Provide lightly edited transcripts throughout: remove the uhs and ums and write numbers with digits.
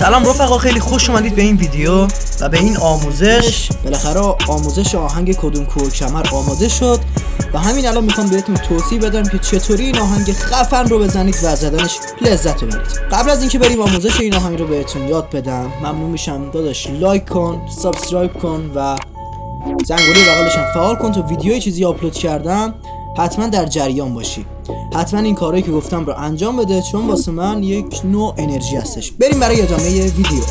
سلام رفقا، خیلی خوش اومدید به این ویدیو و به این آموزش. بالاخره آموزش آهنگ کدوم کوه کمر آماده شد و همین الان میخوام بهتون توضیح بدم که چطوری این آهنگ خفن رو بزنید و از زدنش لذت ببرید. قبل از اینکه بریم آموزش این آهنگ رو بهتون یاد بدم، ممنون میشم داداش لایک کن، سابسکرایب کن و زنگوله بغلش هم فعال کن تا ویدیوی چیزی آپلود کردم حتما در جریان باشی. حتما این کارهایی که گفتم رو انجام بده چون واسه من یک نوع انرژی هستش. بریم برای ادامه ویدیو.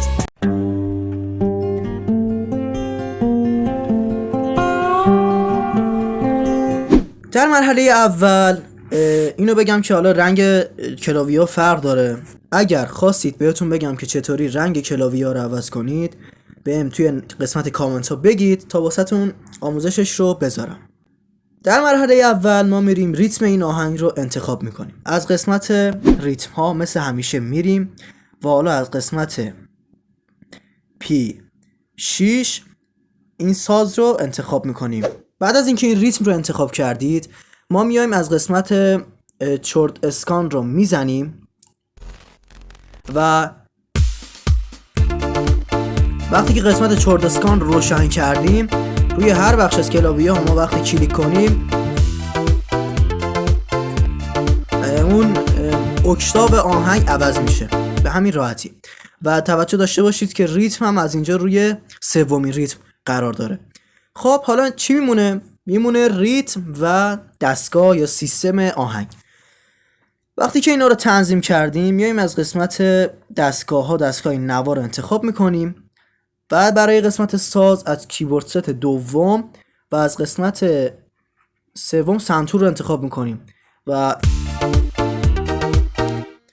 در مرحله اول اینو بگم که حالا رنگ کلاویه فرق داره. اگر خواستید بهتون بگم که چطوری رنگ کلاویه رو عوض کنید بهم توی قسمت کامنت ها بگید تا واسهتون آموزشش رو بذارم. در مرحله اول ما میریم ریتم این آهنگ رو انتخاب میکنیم. از قسمت ریتم ها مثل همیشه میریم و حالا از قسمت P6 این ساز رو انتخاب میکنیم. بعد از اینکه این ریتم رو انتخاب کردید ما میایم از قسمت چرت اسکان رو میزنیم و وقتی که قسمت چرت اسکان رو روشن کردیم روی هر بخش از کلاویه ها ما وقتی کلیک کنیم اون اکتاو آهنگ عوض میشه به همین راحتی. و توجه داشته باشید که ریتم هم از اینجا روی سومین ریتم قرار داره. خب حالا چی میمونه؟ میمونه ریتم و دستگاه یا سیستم آهنگ. وقتی که اینا رو تنظیم کردیم میایم از قسمت دستگاه نوا رو انتخاب میکنیم. بعد برای قسمت ساز از کیبورد ست دوم و از قسمت سوم سنتور رو انتخاب میکنیم و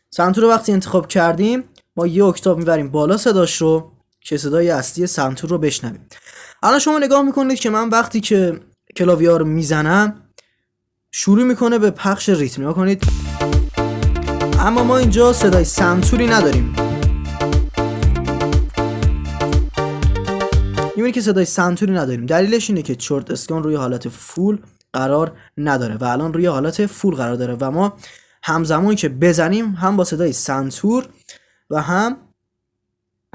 سنتور رو وقتی انتخاب کردیم ما یه اکتاو میبریم بالا صداش رو که صدای اصلی سنتور رو بشنویم. الان شما نگاه میکنید که من وقتی که کلاویه رو میزنم شروع میکنه به پخش ریتم. نگاه کنید اما ما اینجا صدای سنتوری نداریم. میبینید که صدای سنتوری نداریم. دلیلش اینه که چرت اسکان روی حالت فول قرار نداره و الان روی حالت فول قرار داره و ما همزمان که بزنیم هم با صدای سنتور و هم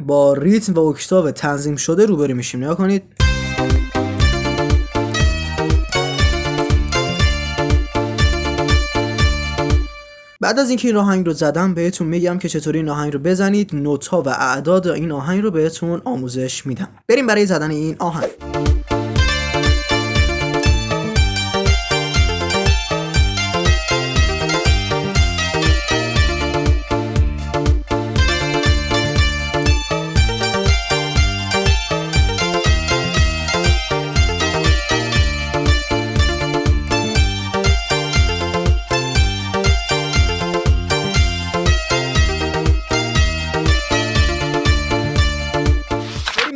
با ریتم و اکتاو تنظیم شده روبرو میشیم. نگاه کنید بعد از اینکه این آهنگ رو زدم بهتون میگم که چطوری این آهنگ رو بزنید. نوت‌ها و اعداد این آهنگ رو بهتون آموزش میدم. بریم برای زدن این آهنگ.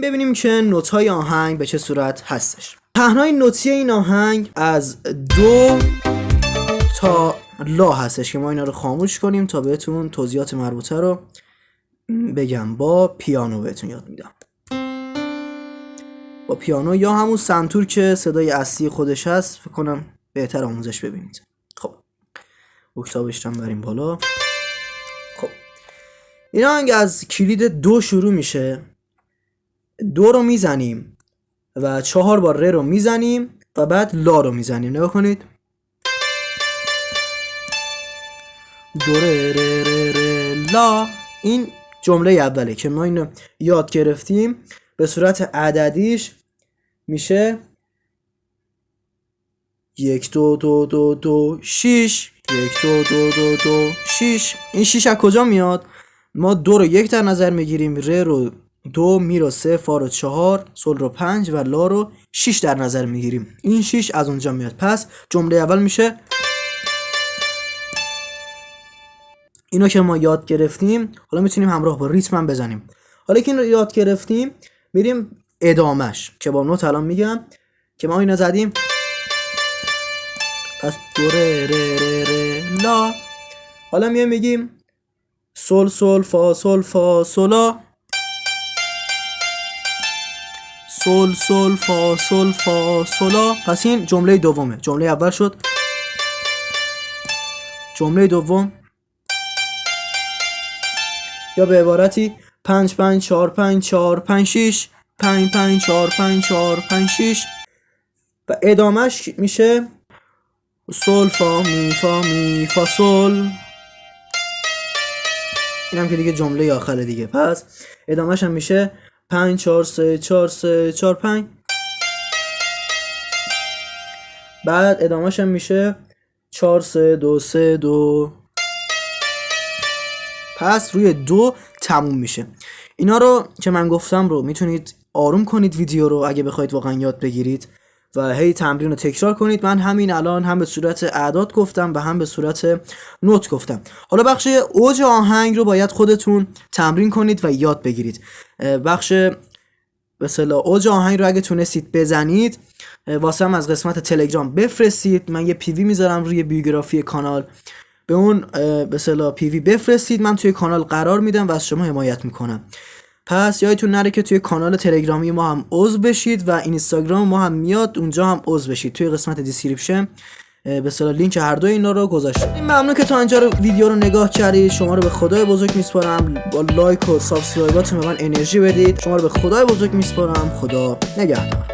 ببینیم که نوت‌های آهنگ به چه صورت هستش. پهنای نوتی این آهنگ از دو تا لا هستش که ما اینا رو خاموش کنیم تا بهتون توضیحات مربوطه رو بگم. با پیانو بهتون یاد میدم. با پیانو یا همون سنتور که صدای اصلی خودش هست فکر کنم بهتر آموزش ببینید. خب اکتاوش هم بریم بالا. خب این آهنگ از کلید دو شروع میشه. دو رو میزنیم و 4 بار ره رو میزنیم و بعد لا رو میزنیم. نگاه کنید دو ره ره ره ره لا. این جمله اوله که ما اینو یاد گرفتیم. به صورت عددیش میشه 1 2 2 2 2 6 1 2 2 2 2 6. این 6 از کجا میاد؟ ما دو رو 1 در نظر میگیریم، ره رو 2، می رو 3، فا رو 4، سل رو 5 و لا رو 6 در نظر میگیریم. این 6 از اونجا میاد. پس جمله اول میشه اینو که ما یاد گرفتیم. حالا میتونیم همراه با ریتم هم بزنیم. حالا که اینو یاد گرفتیم میریم ادامش که با نوت الان میگم که ما اینو زدیم. پس دو ره ره ره ره لا. حالا میگیم سل سل فا سل فا سلا، سل سل فا سل فا سلا. پس این جمله دومه. جمله اول شد. جمله دوم یا به عبارتی 5 5 4 5 4 5 6 5 5 4 5 4 5 6 و ادامهش میشه سول فا می فا می فا سول. اینم که دیگه جمله آخره دیگه. پس ادامهش هم میشه 5 4 3 4 3 4 5. بعد ادامهش هم میشه 4 3 2 3 2. پس روی 2 تموم میشه. اینا رو که من گفتم رو میتونید آروم کنید ویدیو رو اگه بخواید واقعا یاد بگیرید و هی تمرین رو تکرار کنید. من همین الان هم به صورت اعداد گفتم و هم به صورت نوت گفتم. حالا بخش اوج آهنگ رو باید خودتون تمرین کنید و یاد بگیرید. بخش مثلا اوج آهنگ رو اگه تونستید بزنید واسه هم از قسمت تلگرام بفرستید. من یه پیوی میذارم روی بیوگرافی کانال، به اون به اصطلاح پیوی بفرستید، من توی کانال قرار میدم و از شما حمایت میکنم. پس یادتون نره که توی کانال تلگرامی ما هم عضو بشید و اینستاگرام ما هم میاد اونجا هم عضو بشید. توی قسمت دیسکریپشن به اصطلاح لینک هر دو اینا رو گذاشتم. ممنون که تا اینجا رو ویدیو رو نگاه کردید. شما رو به خدای بزرگ میسپارم. با لایک و سابسکرایباتون به من انرژی بدید. شما رو به خدای بزرگ میسپارم. خدا نگهدار.